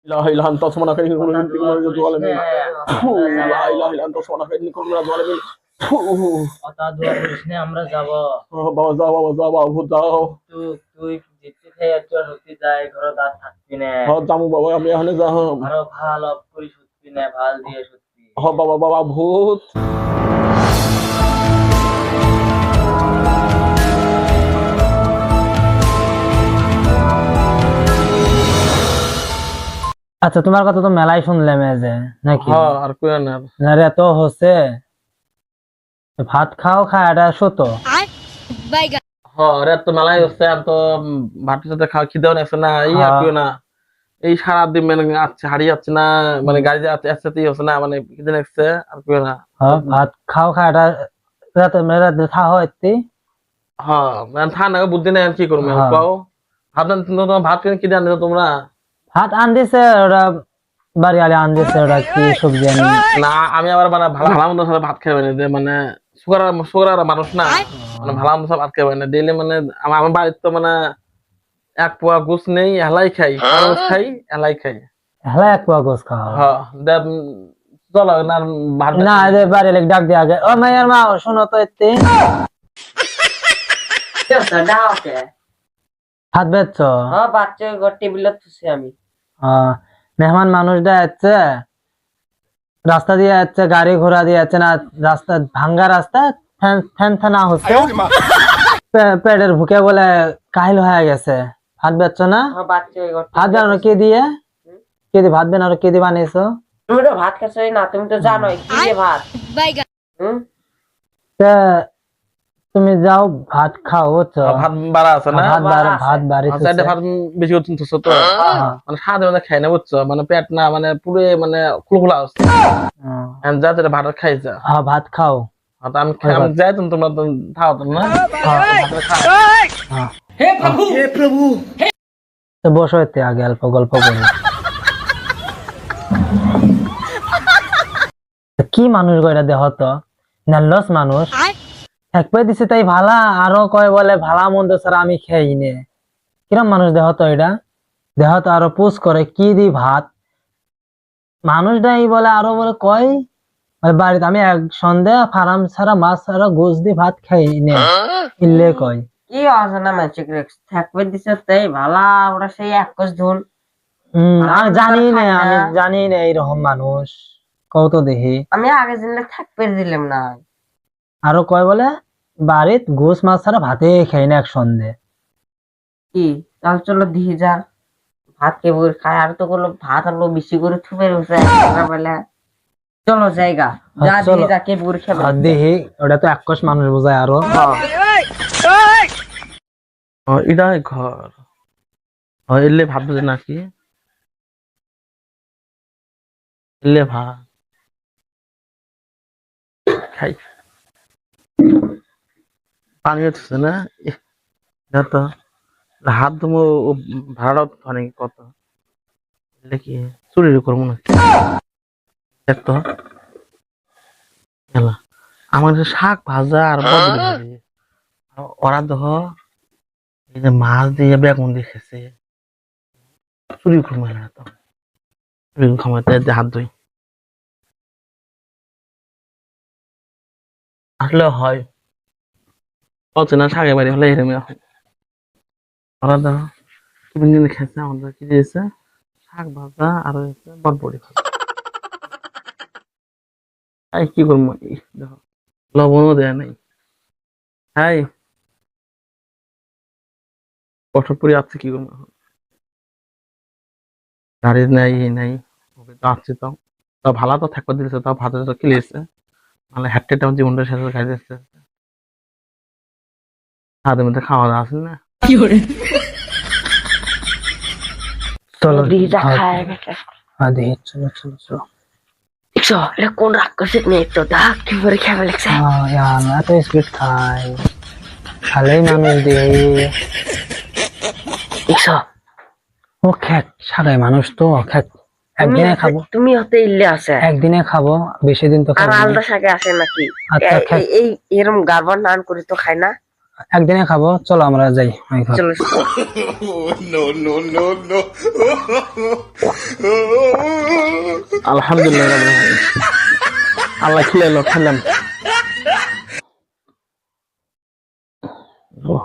ইলাহা ইল্লা আনতা সুবহানাকা ইন্নী কুনতু মিনাজ জালিমিন। লা ইলাহা ইল্লা আনতা সুবহানাকা ইন্নী কুনতু মিনাজ জালিমিন। কথা দোয়া করিস না, আমরা যাবো। বাবা যাও, বাবা যাও, বাবু যাও। তুই যেতে চাই একটু সত্যি যাই ঘরে আর থাকবি না। যামু বাবা, আমি এখানে যাম। আরো ভাল করি সত্যি না, ভাল দিয়ে সত্যি। বাবা বাবা ভূত। আচ্ছা, তোমার কথা তো মেলাই শুনলাম যে নাকি? আর কই না আরে এত হচ্ছে, ভাত খাও খায়াটা সত। আরে তো মেলাই হচ্ছে, আর তো ভাতের সাথে খাওয়া খিদেও নেছে না। এই আর কই না, এই সারাদিন মানে আছে হারিয়ে যাচ্ছে না, মানে গাড়ি যাচ্ছে একসাথেই হচ্ছে না, মানে খিদে নেছে আর কই না। ভাত খাও খায়াটা রাতে রাতে থা হইতে। মানে থা না বুদ্ধি নেই, কি করবো কও। ভাত তোমার ভাত কি দেন তোমরা? ভাত আন দিছে ওরা, বাড়ি আলে আন দিছে ওরা, কি সবজি আনি না। আমি আবার মানে ভালো ভালো মন্দ সাথে ভাত খাই না, মানে সুগার সুগার মানুষ না, মানে ভালো মন্দ ভাত খাই না ডেইলি। মানে আমার বাড়িতে তো মানে এক পোয়া গোস নেই, হেলাই খাই, খাই হেলাই খাই। হেলা এক পোয়া গোস খাও? চলো না ভাত না, এদের বাড়ি লেগে ডাক দিয়ে আগে, ও মায়ের মা শোনো তো এতে ভাত বেচছ? বাচ্চা টেবিলে থুছি আমি। মেহমান মানুষটা যাচ্ছে, রাস্তা দিয়ে যাচ্ছে, গাড়ি ঘোড়া দিয়ে যাচ্ছে না, রাস্তা ভাঙ্গা রাস্তা, ফ্যান ফ্যানা হচ্ছে, পেটের ভুকে বলে কাহিল হয়ে গেছে। ভাত বেচছ না? ভাত বানানো কে দিয়ে? কে দিয়ে ভাত বানানো, কে দিয়ে বানিয়েছো? তুমি তো ভাত খাচ্ছ না, তুমি তো জানোই কি যে ভাত। তুমি যাও ভাত খাও, বুঝছো? ভাত বাড়া আছে না, ভাত বাড়ি ভাত বেশি করতেছো তো, মানে সাদা ভাত খাই না, বুঝছো? মানে পেট না মানে পুরো মানে খুলখুলা আছে। যা যেটা ভাত খাই যা। ভাত খাও। আমি যাই, তোমরা তো খাও তো না। হে প্রভু, হে প্রভু। তো বসো এতে আগে অল্প গল্প করি। কি মানুষ গো এটা, দেহ তো নার্ভাস মানুষ। একবার দিছে তাই ভালা, আরো কয় বলে ভালা মন্দ ছাড়া আমি খেয়ে নে। কিরম মানুষ দেহ তো এটা, দেহ তো আরো পুষ করে কি দি ভাত। মানুষটা এই বলে আরো বলে কয় বাড়িতে আমি এক সন্ধ্যা ফার্ম ছাড়া মাছ ছাড়া গোস দি ভাত খাই নে, ইল্লে কয় কি অজানা মানসিক থাকবে দিছে তাই ভালা, ওরা সেই এক কোষ ধুন। আমি জানি না এইরকম মানুষ, কত দেখি আমি আগে দিলে থাকবে দিলাম না। আরো কয় বলে বাড়িত গোস মাছ ছাড়া ভাতে খাই না এক সন্ধ্যে। কি তাহলে চলো দিয়ে যা, ভাত কে বই খায়, আর তো কোনো ভাত আনলো বেশি করে থুবে রয়েছে বলে। চলো জায়গা যা দিয়ে যা, কে বুড়ি খাবে দেখি, ওটা তো এক কোষ মানুষ বোঝায় আরো। এটা ঘর এলে ভাত বুঝে নাকি, এলে ভাত খাই, পানি হচ্ছে না তো হাত ধুমো ভাড়া অনেক কত কি চুরি করবো না তো। আমার শাক ভাজা আর ওরা দেখ এই যে মাছ দিয়ে বেগুন দিয়ে খেছে, চুরি করবো না তো। বেগুন খামাতে হাত ধুই আসলে হয় অচেনা শাকের বাড়ি হলে এরমে হয়। ওরা দেখো টিফিন কিনে খেয়েছে, আমাদের কি দিয়েছে শাক ভাজা আর বটবড়ি। তাই কি করবো, দেখো লবণও দেয় নাই। হাই কঠোর পরি আছে, কি করবো এখন, গাড়ি নাই নাই আসছে, তাও তাও ভালো তো থাকতে দিয়েছে, তাও ভাতে তো খেলিয়েছে, মানে হ্যাটটা জীবনটা শেষ খাই দিচ্ছে। হাতের মধ্যে খাওয়া দাওয়া আছে না, চলো খায় গেছে। দেখি, চলো চলো চলো। দেখছো এটা কোন রাক্ষসের মেয়ে, তো দেখ কি করে খেয়ে লাগছে। আমরা তো স্পিড খাই, খালেই মানুষ দিয়ে। দেখছো ও খেক সাদাই মানুষ তো, খেক একদিনে খাবো। তুমি হতে ইল্লে আছে, একদিনে খাবো, বেশি দিন তো আর খাবো। আলাদা শাকে আসে নাকি? আচ্ছা এই এরম গারবার নান করে তো খায় না। একদিনে খাবো, চলো আমরা যাই ওই ঘর। চলো আলহামদুলিল্লাহ রাব্বিল আলামিন। আল্লাহ খিলাইলো, খেলাম। ও,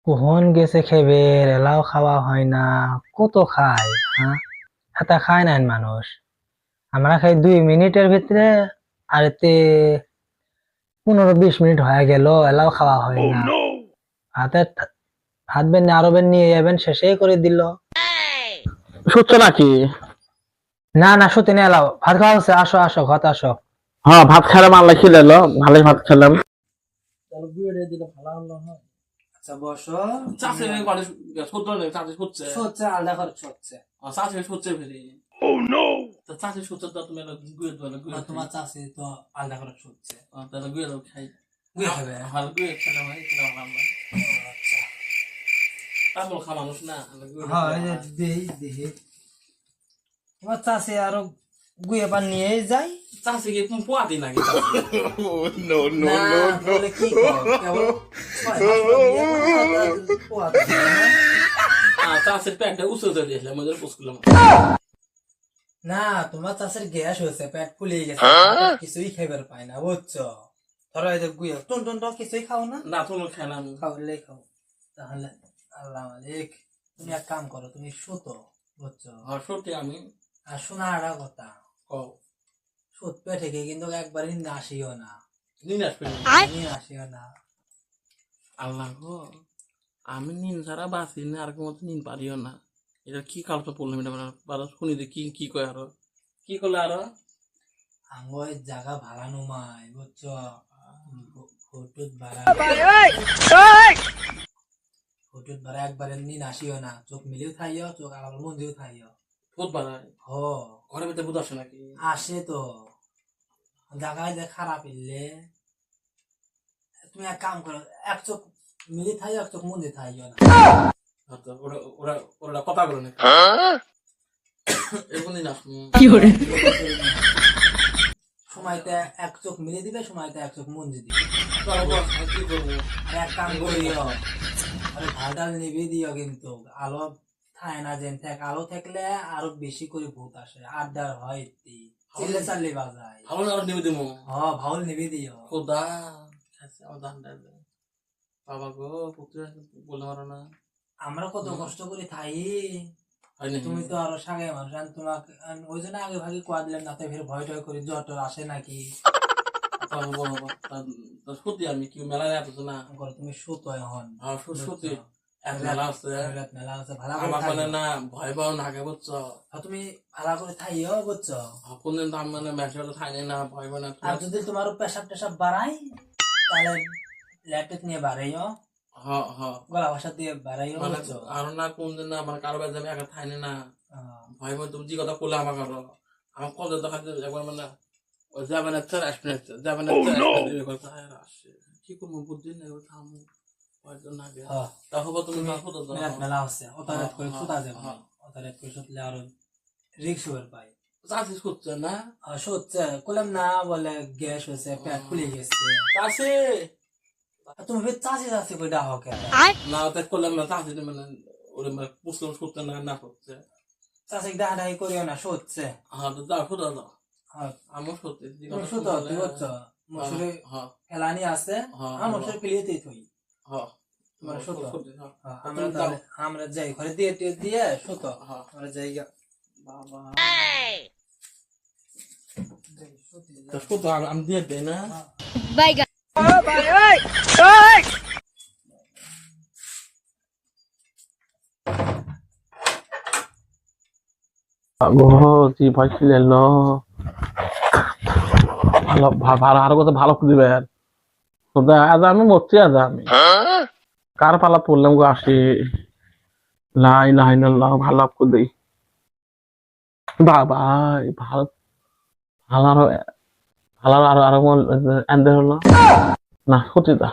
কখন গেছে খেবে, এলাও খাওয়া হয় না, কত খায়, হ্যাঁ হাতা খায় না মানুষ। আমরা খাই 2 মিনিটের ভিতরে, আর এতে 15-20 মিনিট হয়ে গেল, এলাও খাওয়া হয় না। হাতে হাত বেন আরো বেন নিয়ে যাবেন, শেষেই করে দিল। শুচ্ছ নাকি? না না, সত্যি নিয়ে এলাও, ভাত খাওয়া হচ্ছে, আসো আসো ঘর আসো। হ্যাঁ, ভাত খেলাম, আল্লাহ খিলাইলো, ভালোই ভাত খেলাম। আচ্ছা বসো। চাষে বাড়ি শুদ্ধ নেই, চাষে শুচ্ছে। হচ্ছে আলাদা খরচ হচ্ছে। চাষে শুচ্ছে ফেরি। তো চাষে শুচ্ছে তো তুমি গুয়ে দাও, গুয়ে তোমার চাষি তো আলাদা খরচ হচ্ছে, তাহলে গুয়ে দাও, খাই। গুয়ে খাবে। ভালো গুয়ে খেলে হয়, খেলে ভালো হয়। তারপর খা মানুষ না, গুয়ে হ্যাঁ দেখি তোমার চাষি আরো গুয়ে পান নিয়ে যাই। চাষে কি তুমি পোয়া দিই নাকি? না তাহলে কি করো, কেবল 6 মাস পর বিয়ে করো, চাষের প্যান্টটা উঁচু করে দিয়েছিলাম, আমাদের পুষ্কুলাম। না তোমার চাষের গ্যাস হয়েছে, পেট ফুলে গেছে, কিছুই খাইবার পায় না, বুঝছো? ধরো এই যে গুয়ে টন টন টন কিছুই খাও না। না, তুমি খাই না। খাওয়ালেই খাও তাহলে। আল্লাহ মালিক, তুমি এক কাম করো, তুমি শুতো, বুঝছো? সত্যি আমি আর শোনা একটা কথা, সুদ পেটে গিয়ে কিন্তু একবার নিন্দে আসিও না, নিন আসবে নিয়ে আসিও না। আল্লাহ গো, আমি নিন ছাড়া বাঁচি না, আর কোনো নিন পারিও না। এটা কি কালটা পড়লাম, এটা শুনি যে কি কি কয়, আরো কি করলে আরো আঙ্গয় জায়গা ভাড়া নুমাই, বুঝছো? ফটুত ভাড়া ফটুত ভাড়া একবারে নিন আসিও না, চোখ মিলেও থাইও, চোখ আবার মন দিয়েও থাইও। ভূত বানায় হ ঘরের ভিতরে ভূত আসে নাকি? আসে তো, জায়গায় যে খারাপ এলে তুমি এক কাম করো, এক চোখ মিলে থাইও, এক চোখ মন দিয়ে থাইও না। ওরা ওরা ওরা কথা বলে নাকি? এরকম দিন আসুন কি করে সময়তে এক চোখ মিলে দিবে, সময়তে এক চোখ মন দিয়ে দিবে। কি করবো? আর এক কাম করিও, আরে ভালটাল নিবি দিও, কিন্তু আলো থায় না, যেন থাক, আলো থাকলে আরো বেশি করে ভূত আসে, আড্ডার হয়, চিল্লে চাল্লে বাজায়। ভালো না, আরো নিবে দেবো। ভাউল নিবি দিও। খোদা, আমার দান দেয়। বাবা গো, পুত্র বলতে পারো না। আমরা কত কষ্ট করে থাই, হয়নি তুমি তো আরো সাগে মানুষ, আর তোমাকে ওই জন্য আগে ভাগে কোয়া দিলাম, নাতে ফের ভয় টয় করে জ্বর টর আসে নাকি। সত্যি আমি কি মেলা যাচ্ছ না? করো তুমি সুতো এখন। সত্যি এক মেলা আছে, রাত মেলা আছে, ভালো আমার করে মানে থাইও। না ভয় পাও না আগে, বুঝছো? আর তুমি ভালো করে থাইও, বুঝছো? কোনদিন তো আমি মানে ম্যাচটা থাইনি না, ভয় পাও না। আর যদি তোমার পেশাব টেশাব বাড়াই, তাহলে ল্যাপটপ নিয়ে বাড়াইও, হ্যাঁ হ্যাঁ, গলা ভাষা দিয়ে বাড়াইও, মানে বুঝছো? আরো না কোনদিন না মানে কারো বাড়িতে আমি একা থাইনি না, ভয় পাও। তুমি যে কথা বললে আমাকে আরো আমার কত দেখা একবার মানে ওই যাবে না, আসবে না, যাবে না, আসছে কি করবো, বুদ্ধি নেই, থামো হয়তো না গে। তা হবো তুমি রাত মেলা হচ্ছে, অতারাত করে সুতা যাবে, অতারাত করে সুতলে আরো রিক্স হয়ে পাই। চাষি করছে না, সচ্ছে কলাম না, বলে গ্যাস হয়েছে, পেট ফুলে গেছে। চাষি তুমি ফের চাষি চাষি করে ডাহো কেন? না তাই করলাম না, চাষি মানে ওরে মানে পুষলাম করতে না না করছে, চাষি ডাহাডাহি করিও না, সচ্ছে। হ্যাঁ তো যাও শুধু দাও, হ্যাঁ আমার সত্যি তুমি সুতো, তুই বুঝছো? মশুরে হ্যাঁ এলানি আছে, আমার মশুরে পিলিয়েতেই থই। হ্যাঁ তোমার সুতো, হ্যাঁ আমরা তাহলে আমরা যাই ঘরে দিয়ে দিয়ে সুতো, হ্যাঁ আমরা যাই গা। বাবা তো শুধু আমি দিয়ে দেই না। বাইগা জি ভাই ছিলেন ভালো ভালো আরো কত ভালো দিবে আজ আমি মরছি, আজ আমি কার পালা পড়লাম গো, আসি লাই লাই না ভালো করে দিই বাবা, ভালো ভালো আরো ভালো আরো আরো এন্দের হলো না সত্যিটা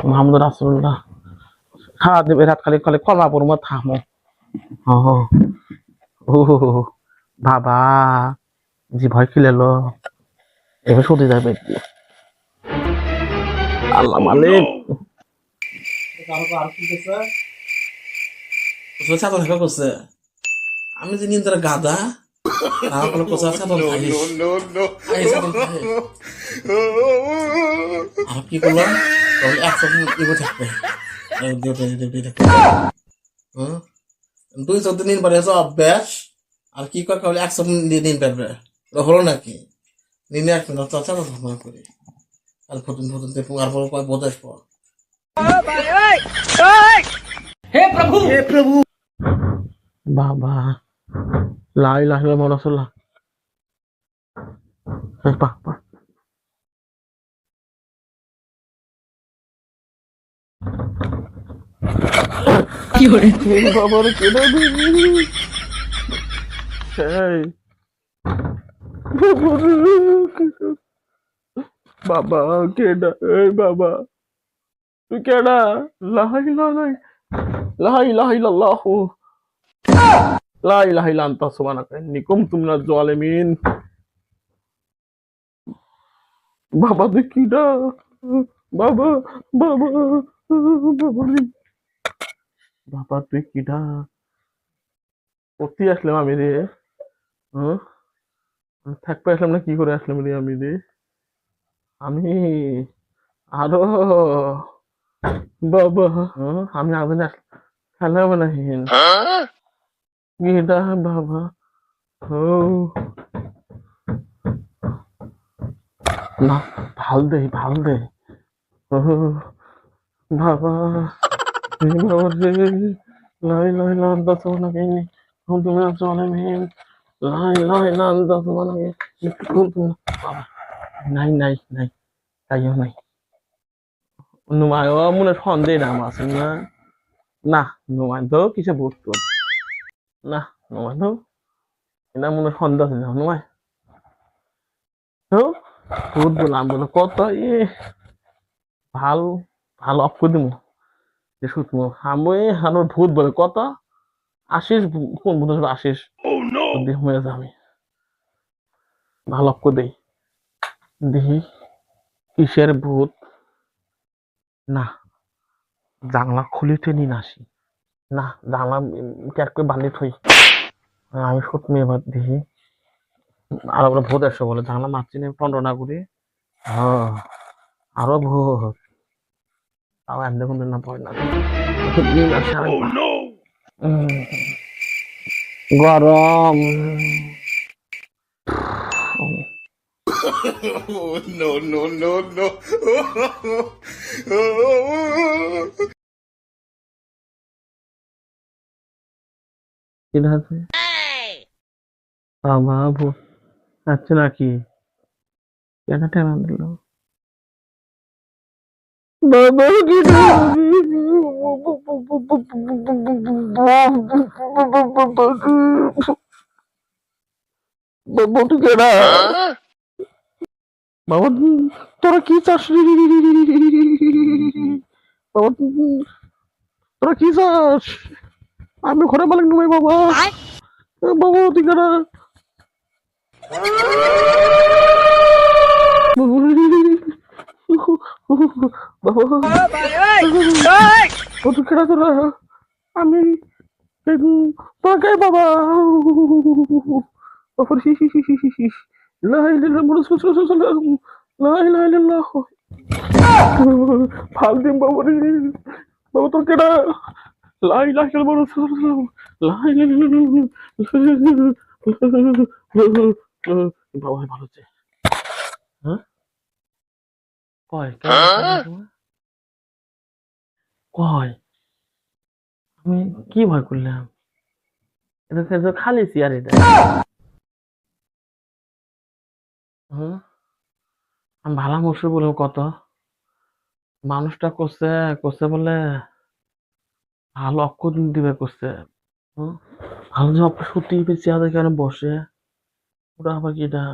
মোহাম্মদ রাসূলুল্লাহ খাওয়া দেবে রাত খালি খালি কলা পর মত থামো। ও বাবা জি ভয় খিলেলো এবার সত্যি যাবে আল্লাহ মালিক চাদর হেঁকা করছে আমি যে নিয়ে গাদা তারপরে কোচা চাদর খাইস আর কি করলাম একশো ইগো থাকবে দুই চোদ্দ দিন পরে অভ্যাস আর কি করে তাহলে একশো দিন পারবে হলো নাকি দিনে এক মিনিট চাদর মনে করি আর ফতুন ফতুন আর পরে বোধ আসবো हे प्रभु বাবা লাই লাই মনে চলা বাবা কি হরে বাবার কেডা দিবি এই বাবা কেডা এই বাবা তুই কেডা লাই লাই লাই লাই লাল্লাহ লা ইলাহা ইল্লা আনতা সুবহানাকা ইন্নী কুনতু মিনাজ জালিমিন বাবা তুই কিডা বাবা বাবা বাবা তুই কিডা কোথায় আসলাম আমি রে থাকতে আসলাম না কি করে আসলাম রে আমি রে আমি আরো বাবা আমি আগে খেলাম না হিন কিডা বাবা ও না ভাল দে ও বাবা বাবা রে লাই লাই লান দা সোনা কেনি হুম তুমি চলে মেন লাই লাই লান দা সোনা কে হুম তুমি বাবা নাই নাই নাই তাইও নাই নুমায় মনে সন্দেহ নাম আছে না না নুমায় তো কিছু বুঝতো না নুমায় তো এটা মনে সন্দেহ আছে না নুমায় তো ভূত বললাম বলে কত ভাল ভাল অফ করে দিব যে শুতমো আমি আমার ভূত বলে কত আশিস কোন ভূত আসবে আশিস হয়ে যাবে ভালো অফ করে দেই দেখি কিসের ভূত না জানলা খুলে টেনে আসি না জানলা ক্যাট করে বান্ধি থই আমি শুতমি এবার দেখি আর আমরা ভূত আসছে বলে জানলা মারছি না টন্ড না করে আরো ভূত তাও এমনি কোনো না পড়ে না গরম no, no, no, no. ঠিক আছে বাবা ভূত আচ্ছা নাকি কেন টেনা দিল বাবা কি বাবা তুই কেডা বাবা তোরা কি চাস বাবা তোরা কি চাস আমি ঘরে মালিক নুমাই বাবা বাবা তুই কেডা তোরা আমি তোরা কে বাবা ফাল দিম বাবা রে বাবা তোর কেডা লাই লাই লাই বাবা ভালো হচ্ছে হ্যাঁ কয় কয় আমি কি ভয় করলাম এটা খালি চেয়ার এটা আমি ভালো মশুর বলবো কত মানুষটা করছে করছে বলে ভালো অক্ষর দিবে করছে ভালো যে অক্ষর সত্যি চেয়ার দেখে বসে ওটা আবার কি এটা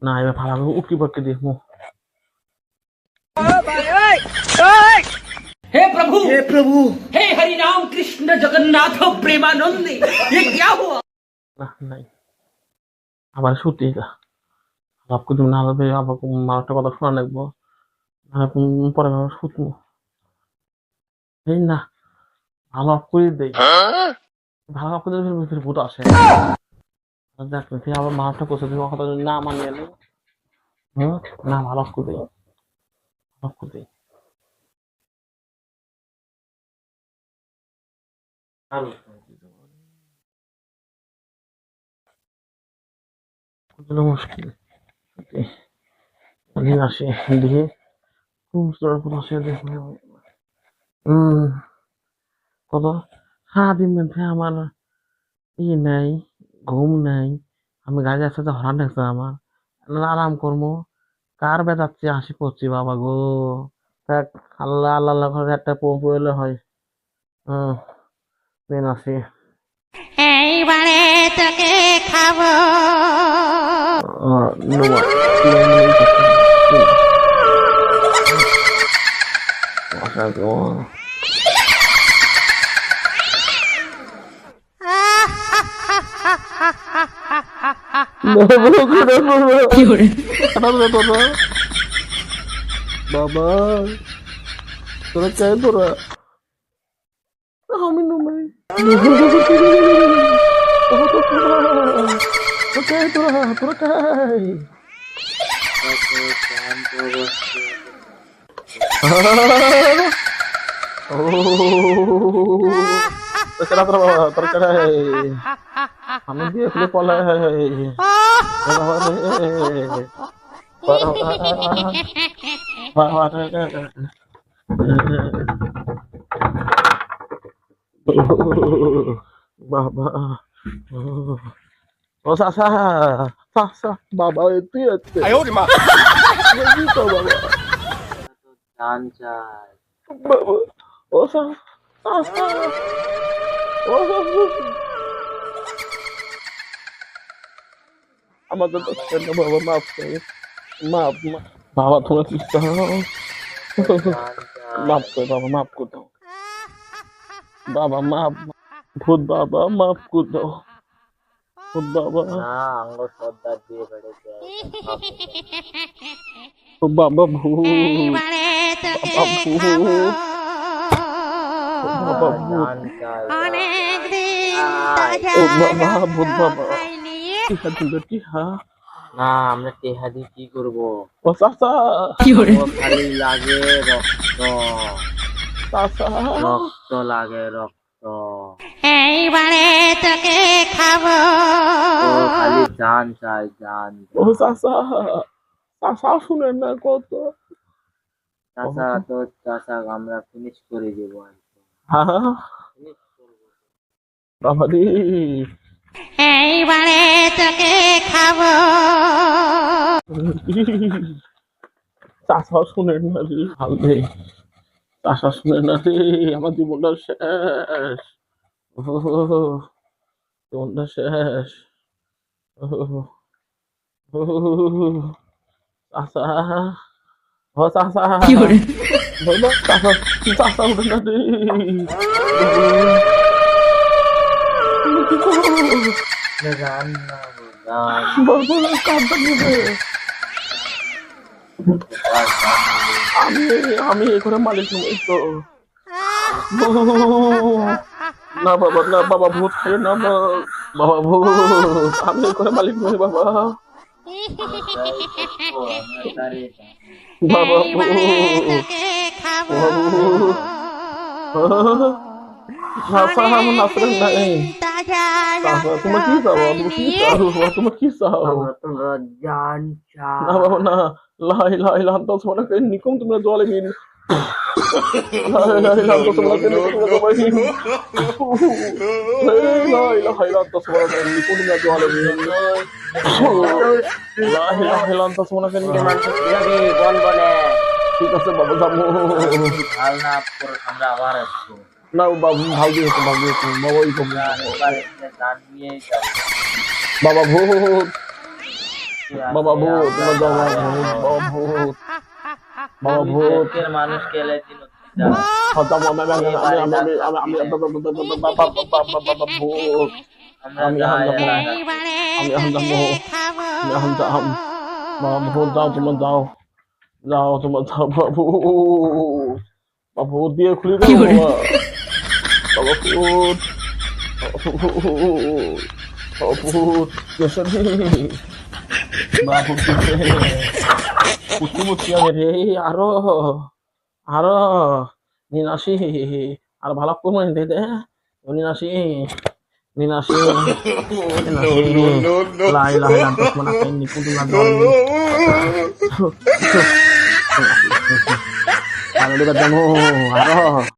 না এবার ভালো উকি পাকি দেখবো हे प्रभु हे हरि राम कृष्ण जगन्नाथ प्रेमानंद ये क्या हुआ না নাই আবার সত্যি সব কিছু না হবে আবার আমার একটা কথা শোনা লাগবো পরে আবার শুতমু এই না ভালো অফ করে দেই ভালো অফ করে দিলে ফির ভূত আসে দেখ ফির আবার মারটা কোথায় তুমি কথা যদি না মানিয়ে নেই না ভালো অফ করে দেই অফ করে দেই মুশকিল দিন আসে দিয়ে খুব জোর আসে দেখে কত সারাদিন মধ্যে আমার নাই ঘুম নাই আমি গাড়ি আসতে হরান দেখছে আমার আরাম করবো কার বেড়াচ্ছি হাসি করছি বাবা গো দেখ আল্লাহ আল্লাহ আল্লাহ করে একটা পম্পু এলে হয় দিন আসি এইবারে তোকে খাবো বাবা তোরা চাই তোরা আমি নুমাই তোরা চাই আমি দিয়ে খুলে পলাই বাবা ও চাচা চাচা বাবা তুই আছে 哎呦我的妈！ বাবা জান চাই বাবা ও চাচা ও আমাদের বাবা মাফ করে মাফ বাবা তোমরা কি মাফ করে বাবা মাফ করে দাও বাবা মাফ ভূত বাবা মাফ করে দাও ভূত বাবা আঙ্গ সর্দার দিয়ে বেড়েছে বাবা ভূত এইবারে তোকে খাবো বাবা ভূত জান চাই অনেক দিন ও বাবা ভূত বাবা খাইনি টিহা দিল টিহা না আমরা টেহাদি কি করব ও চাচা ও খালি লাগে রক্ত চাচা রক্ত লাগে রক্ত এইবারে তোকে খাবো ও খালি জান চাই জান ও চাচা চাচা শুনেন না কত চাচা তো চাচা আমরা ফিনিশ করে দেবো হ্যাঁ বাবা রে এইবারে তোকে খাবো চাষা শুনেন না রে ভাল রে চাষা শুনেন না রে আমার জীবনটা শেষ জীবনটা শেষ চাষা ও চাষা বাবা চাষা চাষা উঠে না রে কি করবো জান না জান বাবা কাঁদতে নেবে আমি এই ঘরে মালিক নই তো না বাবা না বাবা ভূত খাই না বাবা ভূত আমি এই ঘরে মালিক নই বাবা বাবা ভূত তোকে খাবো চাচা আমার নাচরেন নাই চাচা তুমি কি চাও তুমি কি চাও তোমরা জান চাই না বাবা না লাই লাই লান তো সোনা কে নিকম তোমরা জলে মিন লাই লাই লান তো সোনা কে নিকম তোমরা জলে মিন লাই লাই লান তো সোনা কে নিকম তোমরা জলে মিন লাই লাই লান তো সোনা কে নিকম যাবি বল বলে ঠিক আছে বাবা যাবো ভাল না পরে আমরা আবার আসবো না বাবু ভাগ দিয়ে বাবা ওই কম এবার এসে জান নিয়ে যাব বাবা ভূত বাবা ভূত তোমার বাবা ভূত বাবা ভূত এর মানুষ কেলে দিন বাবা ভূত আমি এখন যাবো এইবারে আমি এখন তোকে যাবো খাবো আমি এখন যাম বাবু যাও তোমার যাও যাও তোমার যাও বাবু বাবু দিয়ে খুলে দাও বাবা ভূত ভূত কেসে বাবু কেসে কুচি মুচি আমি রে আরো আরো নিনাশি আর ভালো কমে দে দে নিনাশি নিনাশি লাই লাই lantas mana kain ni kudu na dol Ano ba damo aro